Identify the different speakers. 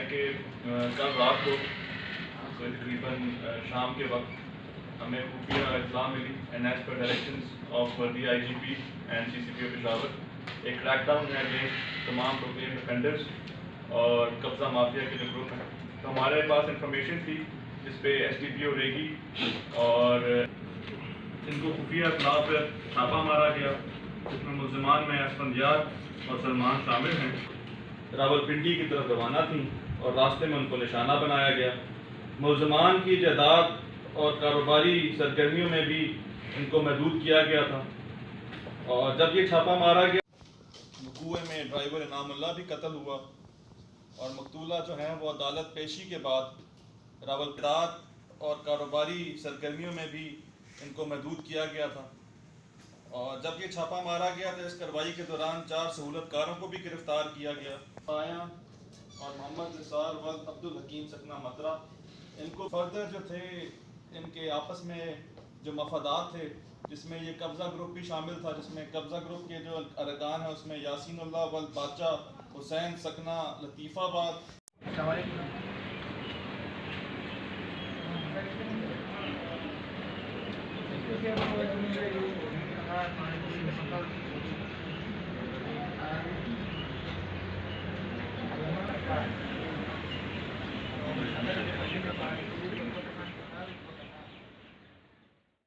Speaker 1: کہ کل رات کو تقریباً شام کے وقت ہمیں خفیہ اطلاع ملی and as per directions of the I G P and C C P O Peshawar ایک کریک ڈاؤن ہے اگینسٹ تمام پروکلیم افینڈرز اور قبضہ مافیا کے جو گروپ ہیں. تو ہمارے پاس انفارمیشن تھی جس پہ ایس ڈی پی او ریگی اور ان کو خفیہ اطلاع پر چھاپا مارا گیا جس میں ملزمان میں اسفندیار اور سلمان شامل ہیں. راولپنڈی کی طرف روانہ تھیں اور راستے میں ان کو نشانہ بنایا گیا. ملزمان کی جائیداد اور کاروباری سرگرمیوں میں بھی ان کو محدود کیا گیا تھا. اور جب یہ چھاپا مارا گیا وقوع میں ڈرائیور انعام اللہ بھی قتل ہوا اور مقتولہ جو ہیں وہ عدالت پیشی کے بعد راولپنڈی اور کاروباری سرگرمیوں میں بھی ان کو محدود کیا گیا تھا. اور جب یہ چھاپا مارا گیا تو اس کارروائی کے دوران 4 سہولت کاروں کو بھی گرفتار کیا گیا. اور محمد نثار ولد عبدالحکیم سکنا مترا ان کو فردر جو تھے ان کے آپس میں جو مفادات تھے جس میں یہ قبضہ گروپ بھی شامل تھا جس میں قبضہ گروپ کے جو ارکان ہیں اس میں یاسین اللہ ولد باچا حسین سکنا لطیف آباد.